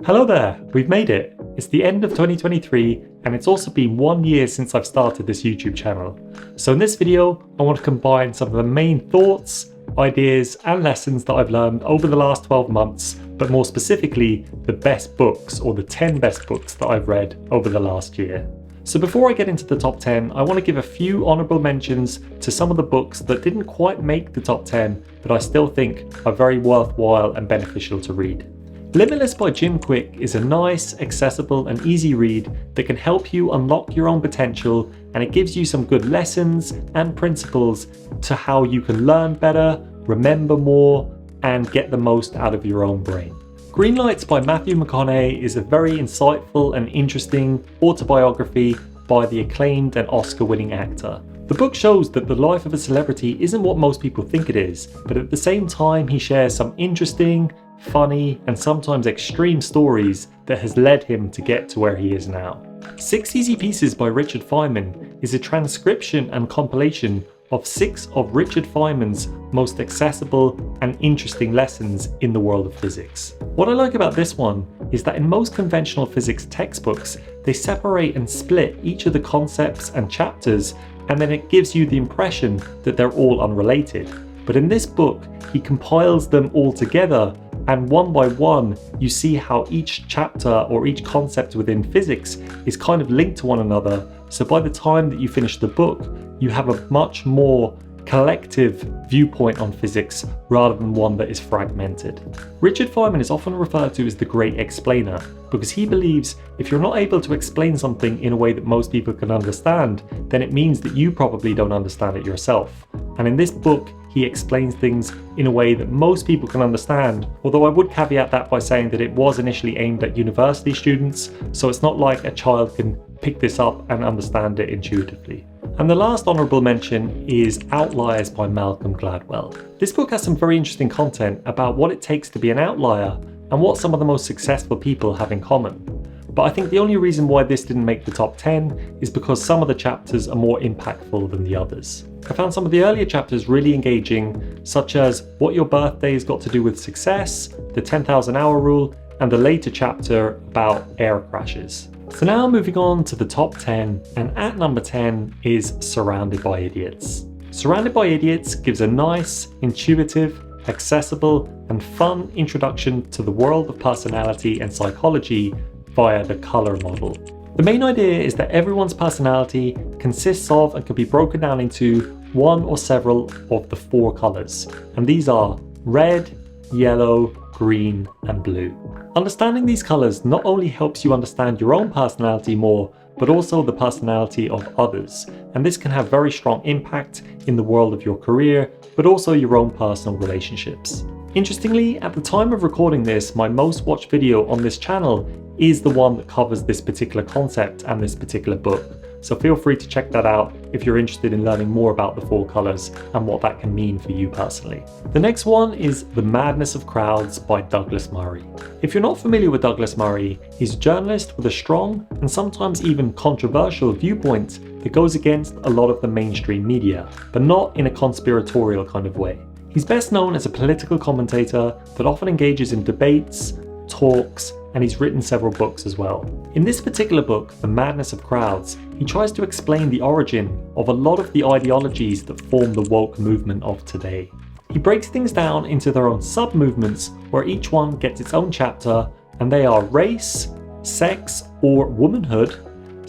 Hello there, we've made it. It's the end of 2023 and it's also been 1 year since I've started this YouTube channel. So in this video, I want to combine some of the main thoughts, ideas and lessons that I've learned over the last 12 months, but more specifically, the best books or the 10 best books that I've read over the last year. So before I get into the top 10, I want to give a few honourable mentions to some of the books that didn't quite make the top 10, but I still think are very worthwhile and beneficial to read. Limitless by Jim Kwik is a nice, accessible and easy read that can help you unlock your own potential, and it gives you some good lessons and principles to how you can learn better, remember more and get the most out of your own brain. Green Lights by Matthew McConaughey is a very insightful and interesting autobiography by the acclaimed and Oscar-winning actor. The book shows that the life of a celebrity isn't what most people think it is, but at the same time he shares some interesting, funny and sometimes extreme stories that has led him to get to where he is now. 6 Easy Pieces by Richard Feynman is a transcription and compilation of 6 of Richard Feynman's most accessible and interesting lessons in the world of physics. What I like about this one is that in most conventional physics textbooks, they separate and split each of the concepts and chapters, and then it gives you the impression that they're all unrelated. But in this book, he compiles them all together, and one by one, you see how each chapter or each concept within physics is kind of linked to one another. So by the time that you finish the book, you have a much more collective viewpoint on physics rather than one that is fragmented. Richard Feynman is often referred to as the great explainer because he believes if you're not able to explain something in a way that most people can understand, then it means that you probably don't understand it yourself. And in this book, he explains things in a way that most people can understand, although I would caveat that by saying that it was initially aimed at university students, so it's not like a child can pick this up and understand it intuitively. And the last honourable mention is Outliers by Malcolm Gladwell. This book has some very interesting content about what it takes to be an outlier and what some of the most successful people have in common. But I think the only reason why this didn't make the top 10 is because some of the chapters are more impactful than the others. I found some of the earlier chapters really engaging, such as what your birthday has got to do with success, the 10,000 hour rule, and the later chapter about air crashes. So now moving on to the top 10, and at number 10 is Surrounded by Idiots. Surrounded by Idiots gives a nice, intuitive, accessible and fun introduction to the world of personality and psychology via the colour model. The main idea is that everyone's personality consists of and can be broken down into one or several of the 4 colours, and these are red, yellow, green and blue. Understanding these colours not only helps you understand your own personality more, but also the personality of others, and this can have very strong impact in the world of your career, but also your own personal relationships. Interestingly, at the time of recording this, my most watched video on this channel is the one that covers this particular concept and this particular book. So feel free to check that out if you're interested in learning more about the 4 colours and what that can mean for you personally. The next one is The Madness of Crowds by Douglas Murray. If you're not familiar with Douglas Murray, he's a journalist with a strong and sometimes even controversial viewpoint that goes against a lot of the mainstream media, but not in a conspiratorial kind of way. He's best known as a political commentator that often engages in debates, talks, and he's written several books as well. In this particular book, The Madness of Crowds, he tries to explain the origin of a lot of the ideologies that form the woke movement of today. He breaks things down into their own sub-movements where each one gets its own chapter, and they are race, sex or womanhood,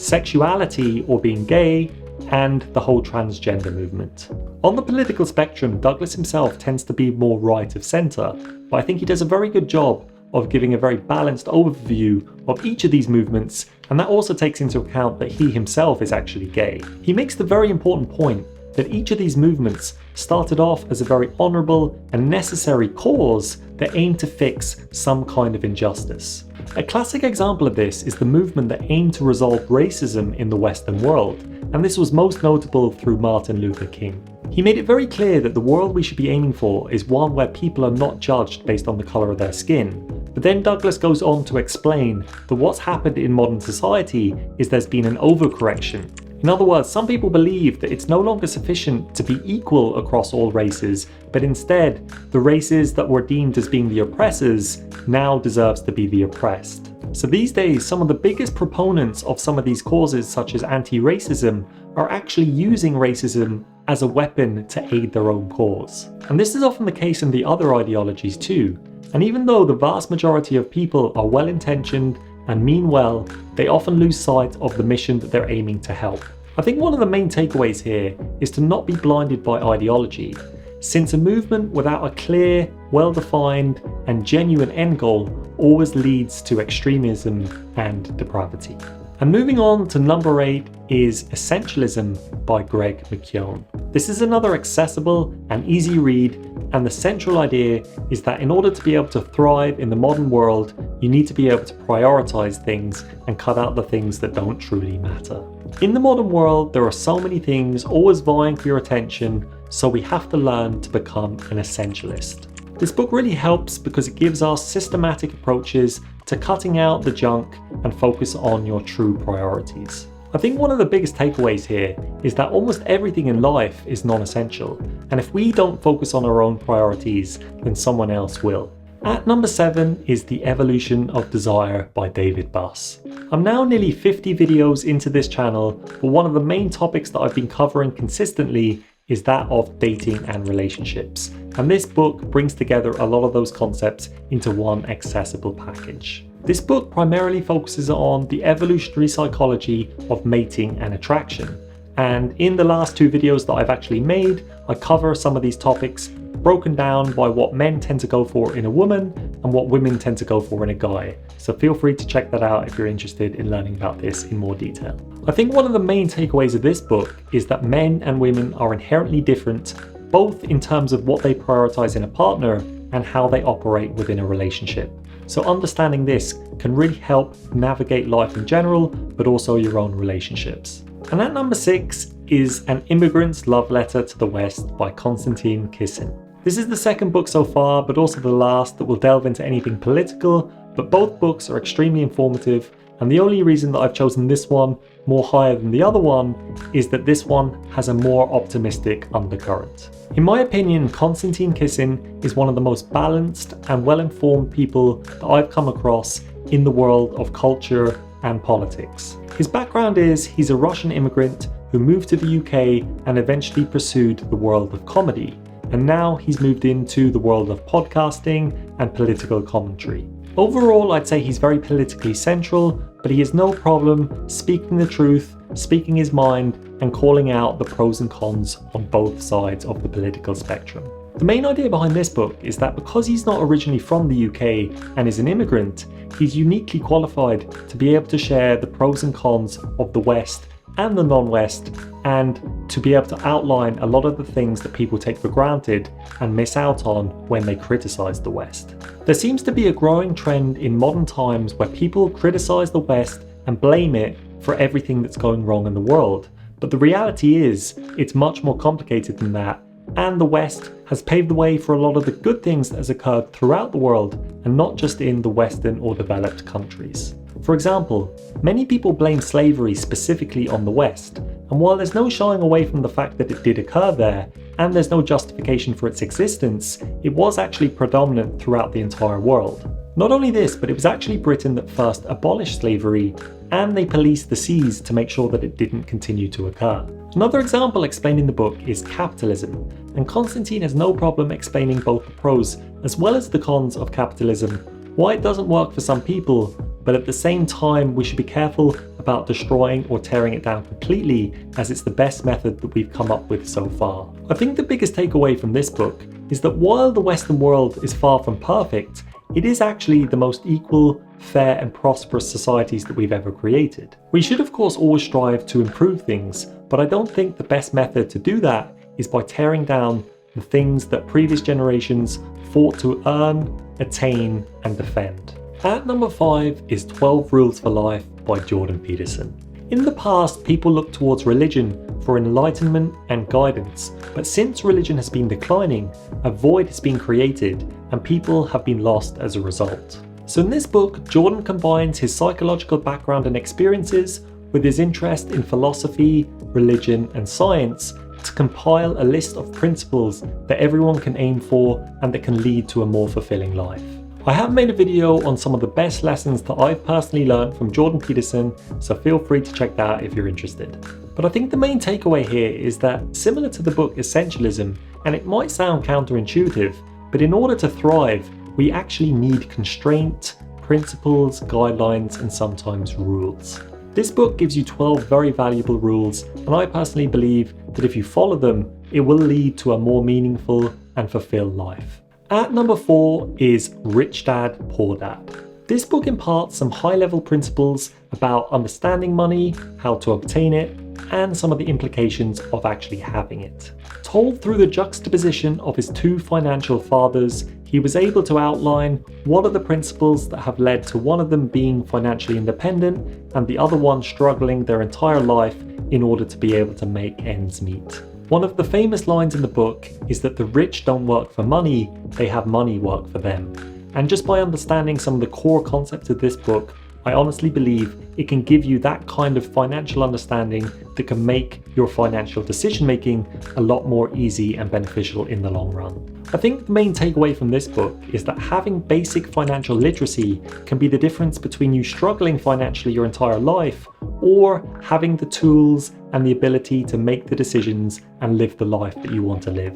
sexuality or being gay, and the whole transgender movement. On the political spectrum, Douglas himself tends to be more right of centre, but I think he does a very good job of giving a very balanced overview of each of these movements, and that also takes into account that he himself is actually gay. He makes the very important point that each of these movements started off as a very honourable and necessary cause that aimed to fix some kind of injustice. A classic example of this is the movement that aimed to resolve racism in the Western world, and this was most notable through Martin Luther King. He made it very clear that the world we should be aiming for is one where people are not judged based on the colour of their skin. But then Douglas goes on to explain that what's happened in modern society is there's been an overcorrection, In other words, some people believe that it's no longer sufficient to be equal across all races, but instead, the races that were deemed as being the oppressors now deserves to be the oppressed. So these days, some of the biggest proponents of some of these causes, such as anti-racism, are actually using racism as a weapon to aid their own cause. And this is often the case in the other ideologies too. And even though the vast majority of people are well-intentioned and mean well, they often lose sight of the mission that they're aiming to help. I think one of the main takeaways here is to not be blinded by ideology, since a movement without a clear, well-defined, and genuine end goal always leads to extremism and depravity. And moving on to number 8 is Essentialism by Greg McKeown. This is another accessible and easy read, and the central idea is that in order to be able to thrive in the modern world, you need to be able to prioritize things and cut out the things that don't truly matter. In the modern world, there are so many things always vying for your attention, so we have to learn to become an essentialist. This book really helps because it gives us systematic approaches to cutting out the junk and focus on your true priorities. I think one of the biggest takeaways here is that almost everything in life is non-essential, and if we don't focus on our own priorities, then someone else will. At number 7 is The Evolution of Desire by David Buss. I'm now nearly 50 videos into this channel, but one of the main topics that I've been covering consistently is that of dating and relationships. And this book brings together a lot of those concepts into one accessible package. This book primarily focuses on the evolutionary psychology of mating and attraction. And in the last 2 videos that I've actually made, I cover some of these topics broken down by what men tend to go for in a woman and what women tend to go for in a guy. So feel free to check that out if you're interested in learning about this in more detail. I think one of the main takeaways of this book is that men and women are inherently different, both in terms of what they prioritize in a partner and how they operate within a relationship. So understanding this can really help navigate life in general, but also your own relationships. And at number 6 is An Immigrant's Love Letter to the West by Konstantin Kisin. This is the second book so far, but also the last that will delve into anything political, but both books are extremely informative, and the only reason that I've chosen this one more higher than the other one is that this one has a more optimistic undercurrent. In my opinion, Konstantin Kisin is one of the most balanced and well-informed people that I've come across in the world of culture and politics. His background is he's a Russian immigrant who moved to the UK and eventually pursued the world of comedy, and now he's moved into the world of podcasting and political commentary. Overall, I'd say he's very politically central, but he has no problem speaking the truth, speaking his mind, and calling out the pros and cons on both sides of the political spectrum. The main idea behind this book is that because he's not originally from the UK and is an immigrant, he's uniquely qualified to be able to share the pros and cons of the West and the non-West, and to be able to outline a lot of the things that people take for granted and miss out on when they criticize the West. There seems to be a growing trend in modern times where people criticize the West and blame it for everything that's going wrong in the world. But the reality is, it's much more complicated than that, and the West has paved the way for a lot of the good things that has occurred throughout the world, and not just in the Western or developed countries. For example, many people blame slavery specifically on the West, and while there's no shying away from the fact that it did occur there, and there's no justification for its existence, it was actually predominant throughout the entire world. Not only this, but it was actually Britain that first abolished slavery, and they policed the seas to make sure that it didn't continue to occur. Another example explained in the book is capitalism, and Konstantin has no problem explaining both the pros as well as the cons of capitalism, why it doesn't work for some people, but at the same time we should be careful about destroying or tearing it down completely, as it's the best method that we've come up with so far. I think the biggest takeaway from this book is that while the Western world is far from perfect, it is actually the most equal, fair and prosperous societies that we've ever created. We should of course always strive to improve things, but I don't think the best method to do that is by tearing down the things that previous generations fought to earn, attain and defend. At number 5 is 12 Rules for Life by Jordan Peterson. In the past, people looked towards religion for enlightenment and guidance, but since religion has been declining, a void has been created and people have been lost as a result. So in this book, Jordan combines his psychological background and experiences with his interest in philosophy, religion, and science to compile a list of principles that everyone can aim for and that can lead to a more fulfilling life. I have made a video on some of the best lessons that I've personally learned from Jordan Peterson, so feel free to check that out if you're interested. But I think the main takeaway here is that, similar to the book Essentialism, and it might sound counterintuitive, but in order to thrive, we actually need constraint, principles, guidelines, and sometimes rules. This book gives you 12 very valuable rules, and I personally believe that if you follow them, it will lead to a more meaningful and fulfilled life. At number 4 is Rich Dad, Poor Dad. This book imparts some high-level principles about understanding money, how to obtain it, and some of the implications of actually having it. Told through the juxtaposition of his two financial fathers, he was able to outline what are the principles that have led to one of them being financially independent and the other one struggling their entire life in order to be able to make ends meet. One of the famous lines in the book is that the rich don't work for money, they have money work for them. And just by understanding some of the core concepts of this book, I honestly believe it can give you that kind of financial understanding that can make your financial decision making a lot more easy and beneficial in the long run. I think the main takeaway from this book is that having basic financial literacy can be the difference between you struggling financially your entire life or having the tools and the ability to make the decisions and live the life that you want to live.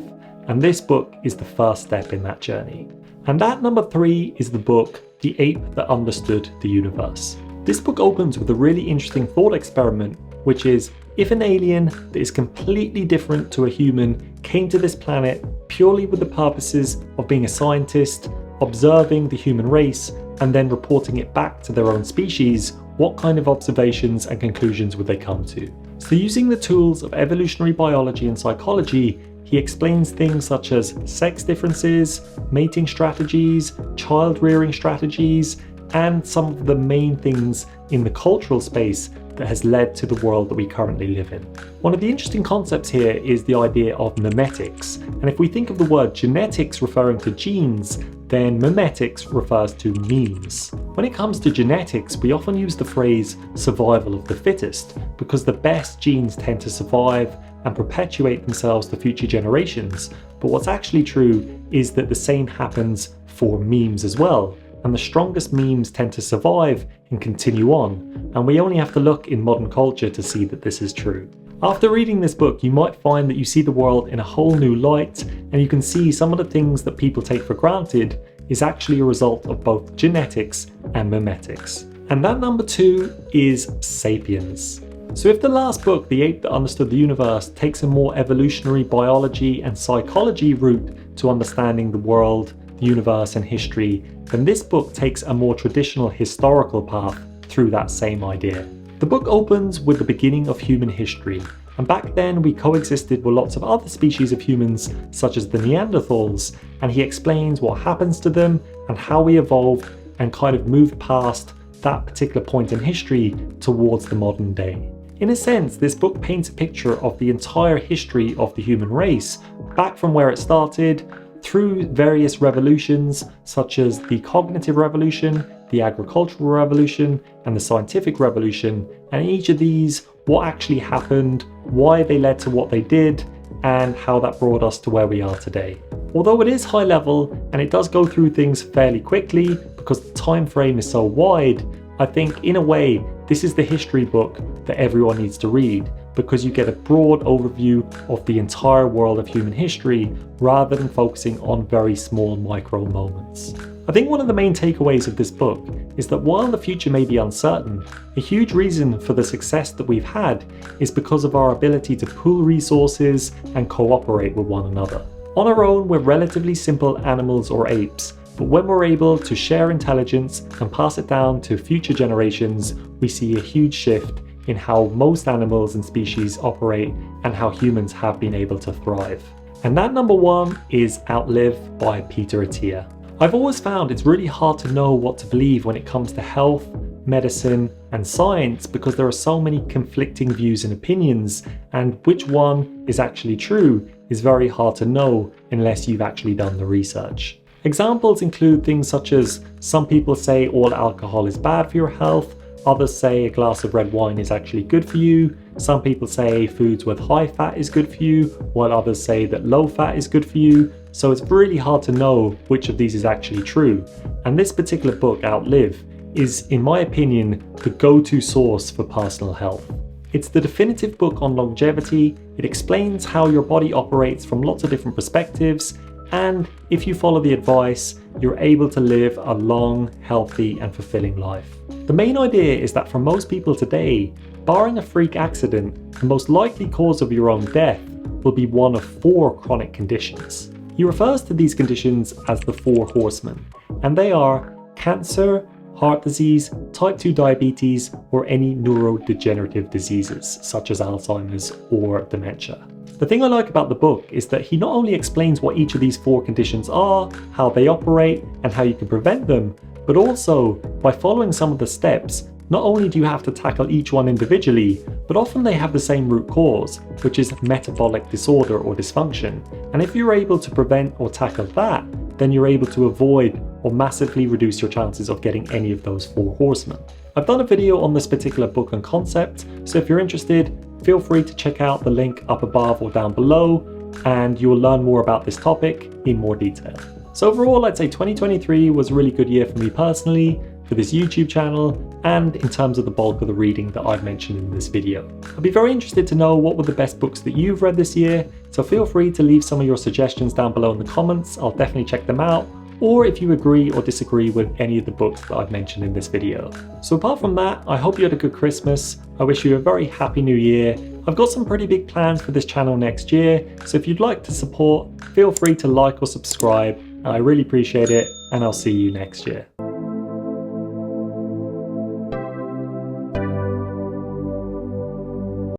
And this book is the first step in that journey. And at number 3 is the book The Ape That Understood the Universe. This book opens with a really interesting thought experiment, which is, if an alien that is completely different to a human came to this planet purely with the purposes of being a scientist, observing the human race, and then reporting it back to their own species, what kind of observations and conclusions would they come to? So using the tools of evolutionary biology and psychology, he explains things such as sex differences, mating strategies, child-rearing strategies, and some of the main things in the cultural space that has led to the world that we currently live in. One of the interesting concepts here is the idea of memetics. And if we think of the word genetics referring to genes, then memetics refers to memes. When it comes to genetics, we often use the phrase survival of the fittest because the best genes tend to survive and perpetuate themselves to future generations. But what's actually true is that the same happens for memes as well. And the strongest memes tend to survive and continue on. And we only have to look in modern culture to see that this is true. After reading this book, you might find that you see the world in a whole new light, and you can see some of the things that people take for granted is actually a result of both genetics and memetics. And that number 2 is Sapiens. So if the last book, The Ape That Understood the Universe, takes a more evolutionary biology and psychology route to understanding the world, the universe and history, then this book takes a more traditional historical path through that same idea. The book opens with the beginning of human history, and back then we coexisted with lots of other species of humans such as the Neanderthals, and he explains what happens to them and how we evolved and kind of moved past that particular point in history towards the modern day. In a sense, this book paints a picture of the entire history of the human race, back from where it started, through various revolutions such as the cognitive revolution, the agricultural revolution, and the scientific revolution, and each of these, what actually happened, why they led to what they did, and how that brought us to where we are today. Although it is high level and it does go through things fairly quickly because the time frame is so wide, I think in a way this is the history book that everyone needs to read because you get a broad overview of the entire world of human history rather than focusing on very small micro moments. I think one of the main takeaways of this book is that while the future may be uncertain, a huge reason for the success that we've had is because of our ability to pool resources and cooperate with one another. On our own, we're relatively simple animals or apes, but when we're able to share intelligence and pass it down to future generations, we see a huge shift in how most animals and species operate and how humans have been able to thrive. And that number 1 is Outlive by Peter Attia. I've always found it's really hard to know what to believe when it comes to health, medicine, and science because there are so many conflicting views and opinions, and which one is actually true is very hard to know unless you've actually done the research. Examples include things such as some people say all alcohol is bad for your health, Others say a glass of red wine is actually good for you. Some people say foods with high fat is good for you, while others say that low fat is good for you. So it's really hard to know which of these is actually true. And this particular book, Outlive, is, in my opinion, the go-to source for personal health. It's the definitive book on longevity. It explains how your body operates from lots of different perspectives, and if you follow the advice, you're able to live a long, healthy, and fulfilling life. The main idea is that for most people today, barring a freak accident, the most likely cause of your own death will be one of 4 chronic conditions. He refers to these conditions as the 4 horsemen, and they are cancer, heart disease, type 2 diabetes, or any neurodegenerative diseases such as Alzheimer's or dementia. The thing I like about the book is that he not only explains what each of these 4 conditions are, how they operate, and how you can prevent them, but also, by following some of the steps, not only do you have to tackle each one individually, but often they have the same root cause, which is metabolic disorder or dysfunction. And if you're able to prevent or tackle that, then you're able to avoid or massively reduce your chances of getting any of those 4 horsemen. I've done a video on this particular book and concept, so if you're interested, feel free to check out the link up above or down below, and you will learn more about this topic in more detail. So overall, I'd say 2023 was a really good year for me personally, for this YouTube channel, and in terms of the bulk of the reading that I've mentioned in this video. I'd be very interested to know what were the best books that you've read this year, so feel free to leave some of your suggestions down below in the comments. I'll definitely check them out, or if you agree or disagree with any of the books that I've mentioned in this video. So apart from that, I hope you had a good Christmas. I wish you a very happy new year. I've got some pretty big plans for this channel next year, so if you'd like to support, feel free to like or subscribe. I really appreciate it, and I'll see you next year.